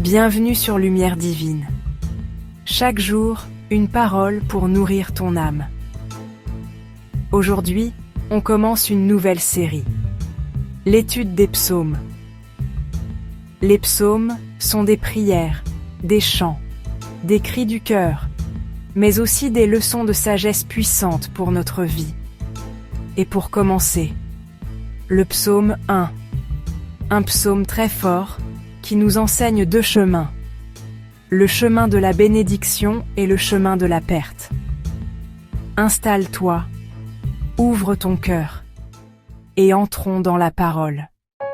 Bienvenue sur Lumière Divine. Chaque jour, une parole pour nourrir ton âme. Aujourd'hui, on commence une nouvelle série. L'étude des psaumes. Les psaumes sont des prières, des chants, des cris du cœur, mais aussi des leçons de sagesse puissantes pour notre vie. Et pour commencer, le psaume 1. Un psaume très fort qui nous enseigne deux chemins. Le chemin de la bénédiction et le chemin de la perte. Installe-toi, ouvre ton cœur, et entrons dans la parole.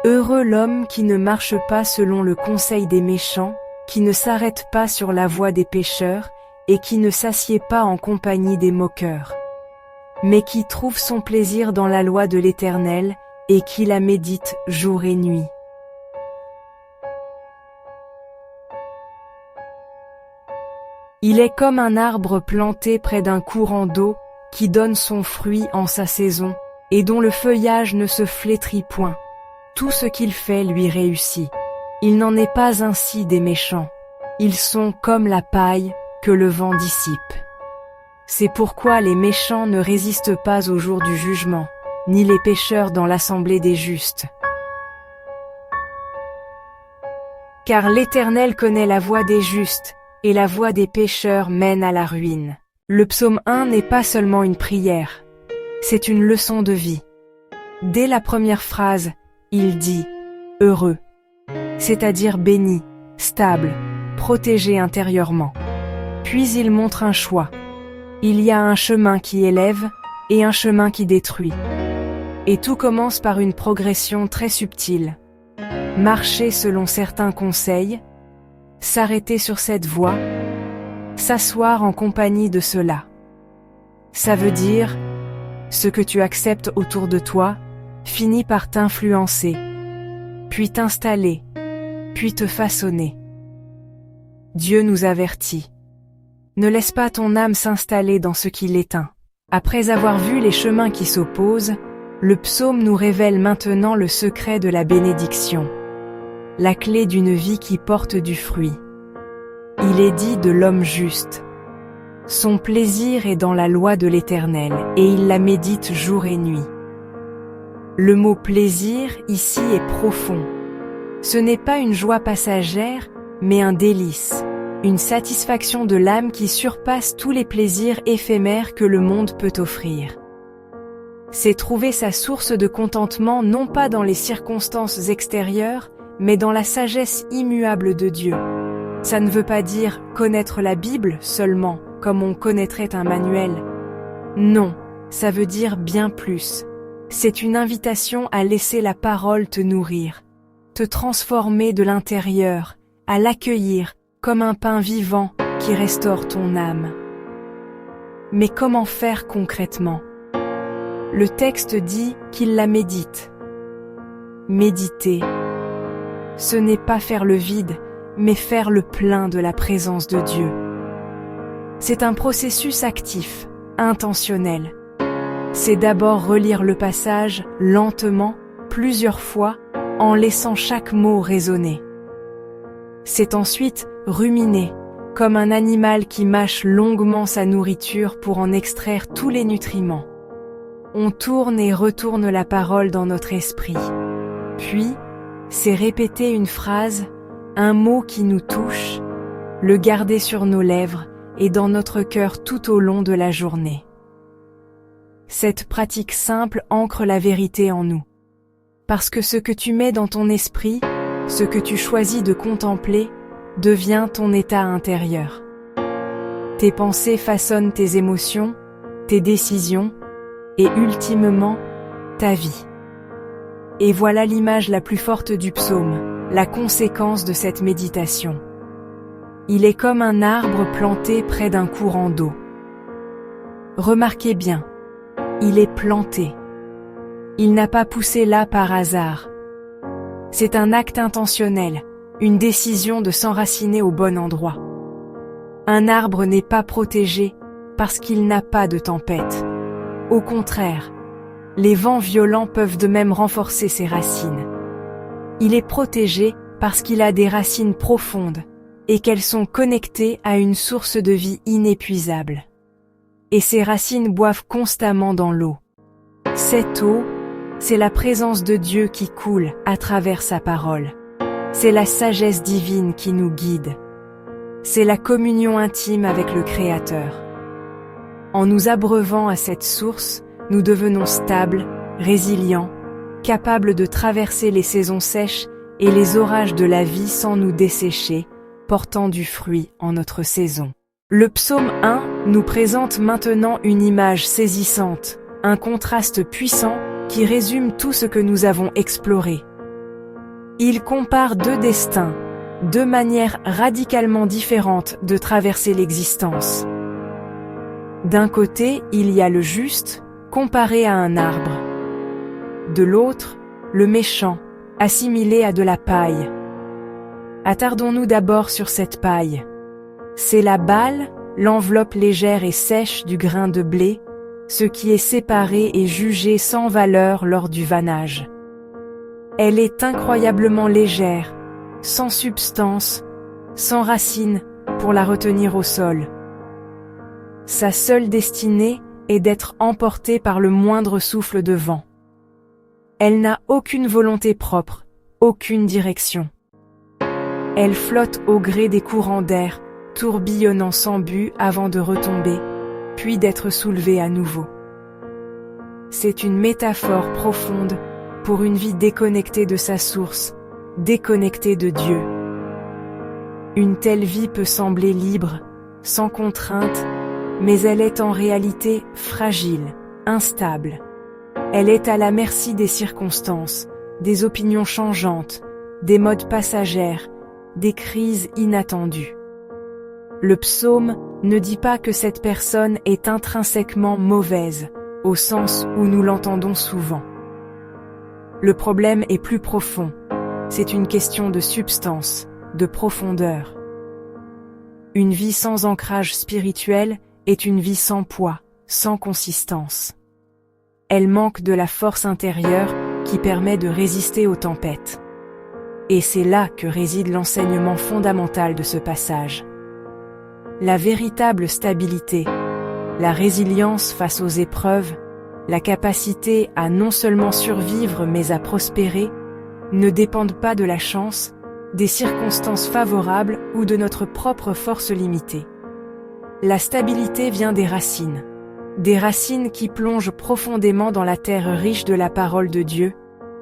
Heureux l'homme qui ne marche pas selon le conseil des méchants, qui ne s'arrête pas sur la voie des pécheurs, et qui ne s'assied pas en compagnie des moqueurs, mais qui trouve son plaisir dans la loi de l'Éternel, et qui la médite jour et nuit. Il est comme un arbre planté près d'un courant d'eau, qui donne son fruit en sa saison, et dont le feuillage ne se flétrit point. Tout ce qu'il fait lui réussit. Il n'en est pas ainsi des méchants. Ils sont comme la paille que le vent dissipe. C'est pourquoi les méchants ne résistent pas au jour du jugement, ni les pécheurs dans l'assemblée des justes. Car l'Éternel connaît la voie des justes, et la voie des pécheurs mène à la ruine. Le psaume 1 n'est pas seulement une prière, c'est une leçon de vie. Dès la première phrase, il dit « heureux », c'est-à-dire béni, stable, protégé intérieurement. Puis il montre un choix. Il y a un chemin qui élève et un chemin qui détruit. Et tout commence par une progression très subtile. Marcher selon certains conseils, s'arrêter sur cette voie, s'asseoir en compagnie de cela. Ça veut dire, ce que tu acceptes autour de toi finit par t'influencer, puis t'installer, puis te façonner. Dieu nous avertit. Ne laisse pas ton âme s'installer dans ce qui l'éteint. Après avoir vu les chemins qui s'opposent, le psaume nous révèle maintenant le secret de la bénédiction, la clé d'une vie qui porte du fruit. Il est dit de l'homme juste. Son plaisir est dans la loi de l'Éternel, et il la médite jour et nuit. Le mot plaisir ici est profond. Ce n'est pas une joie passagère, mais un délice, une satisfaction de l'âme qui surpasse tous les plaisirs éphémères que le monde peut offrir. C'est trouver sa source de contentement non pas dans les circonstances extérieures, mais dans la sagesse immuable de Dieu. Ça ne veut pas dire connaître la Bible seulement, comme on connaîtrait un manuel. Non, ça veut dire bien plus. C'est une invitation à laisser la parole te nourrir, te transformer de l'intérieur, à l'accueillir comme un pain vivant qui restaure ton âme. Mais comment faire concrètement ? Le texte dit qu'il la médite. Méditer, ce n'est pas faire le vide, mais faire le plein de la présence de Dieu. C'est un processus actif, intentionnel. C'est d'abord relire le passage lentement, plusieurs fois, en laissant chaque mot résonner. C'est ensuite ruminer, comme un animal qui mâche longuement sa nourriture pour en extraire tous les nutriments. On tourne et retourne la parole dans notre esprit. Puis, c'est répéter une phrase, un mot qui nous touche, le garder sur nos lèvres et dans notre cœur tout au long de la journée. Cette pratique simple ancre la vérité en nous. Parce que ce que tu mets dans ton esprit, ce que tu choisis de contempler, devient ton état intérieur. Tes pensées façonnent tes émotions, tes décisions, et ultimement, ta vie. Et voilà l'image la plus forte du psaume, la conséquence de cette méditation. Il est comme un arbre planté près d'un courant d'eau. Remarquez bien, il est planté. Il n'a pas poussé là par hasard. C'est un acte intentionnel, une décision de s'enraciner au bon endroit. Un arbre n'est pas protégé parce qu'il n'a pas de tempête. Au contraire, les vents violents peuvent de même renforcer ses racines. Il est protégé parce qu'il a des racines profondes et qu'elles sont connectées à une source de vie inépuisable. Et ces racines boivent constamment dans l'eau. Cette eau, c'est la présence de Dieu qui coule à travers sa parole. C'est la sagesse divine qui nous guide. C'est la communion intime avec le Créateur. En nous abreuvant à cette source, nous devenons stables, résilients, capables de traverser les saisons sèches et les orages de la vie sans nous dessécher, portant du fruit en notre saison. Le psaume 1 nous présente maintenant une image saisissante, un contraste puissant qui résume tout ce que nous avons exploré. Il compare deux destins, deux manières radicalement différentes de traverser l'existence. D'un côté, il y a le juste, comparé à un arbre. De l'autre, le méchant, assimilé à de la paille. Attardons-nous d'abord sur cette paille. C'est la balle, l'enveloppe légère et sèche du grain de blé, ce qui est séparé et jugé sans valeur lors du vannage. Elle est incroyablement légère, sans substance, sans racines pour la retenir au sol. Sa seule destinée est d'être emportée par le moindre souffle de vent. Elle n'a aucune volonté propre, aucune direction. Elle flotte au gré des courants d'air, tourbillonnant sans but avant de retomber, puis d'être soulevée à nouveau. C'est une métaphore profonde pour une vie déconnectée de sa source, déconnectée de Dieu. Une telle vie peut sembler libre, sans contrainte, mais elle est en réalité fragile, instable. Elle est à la merci des circonstances, des opinions changeantes, des modes passagères, des crises inattendues. Le psaume ne dit pas que cette personne est intrinsèquement mauvaise, au sens où nous l'entendons souvent. Le problème est plus profond. C'est une question de substance, de profondeur. Une vie sans ancrage spirituel est une vie sans poids, sans consistance. Elle manque de la force intérieure qui permet de résister aux tempêtes. Et c'est là que réside l'enseignement fondamental de ce passage. La véritable stabilité, la résilience face aux épreuves, la capacité à non seulement survivre mais à prospérer, ne dépendent pas de la chance, des circonstances favorables ou de notre propre force limitée. La stabilité vient des racines qui plongent profondément dans la terre riche de la parole de Dieu,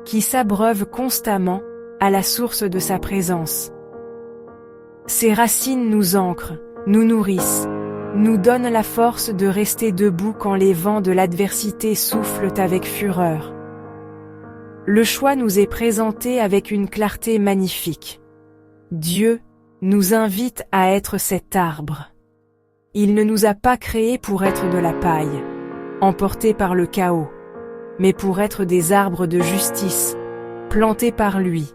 qui s'abreuvent constamment à la source de sa présence. Ces racines nous ancrent, nous nourrissent, nous donnent la force de rester debout quand les vents de l'adversité soufflent avec fureur. Le choix nous est présenté avec une clarté magnifique. Dieu nous invite à être cet arbre. Il ne nous a pas créés pour être de la paille, emportés par le chaos, mais pour être des arbres de justice, plantés par lui,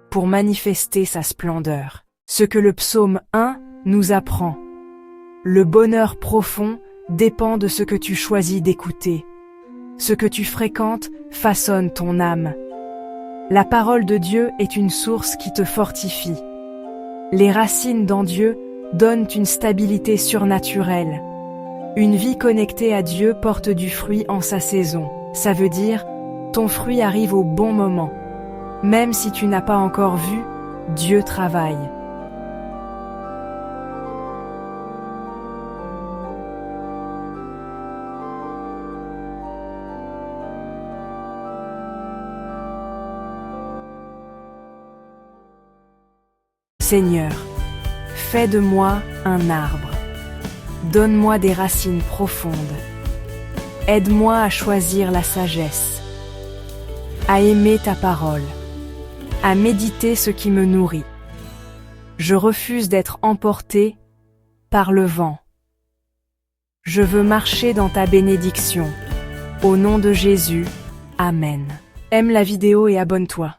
pour manifester sa splendeur. Ce que le psaume 1 nous apprend. Le bonheur profond dépend de ce que tu choisis d'écouter. Ce que tu fréquentes façonne ton âme. La parole de Dieu est une source qui te fortifie. Les racines dans Dieu donnent une stabilité surnaturelle. Une vie connectée à Dieu porte du fruit en sa saison. Ça veut dire, ton fruit arrive au bon moment. Même si tu n'as pas encore vu, Dieu travaille. Seigneur, fais de moi un arbre. Donne-moi des racines profondes. Aide-moi à choisir la sagesse, à aimer ta parole, à méditer ce qui me nourrit. Je refuse d'être emporté par le vent. Je veux marcher dans ta bénédiction. Au nom de Jésus, Amen. Aime la vidéo et abonne-toi.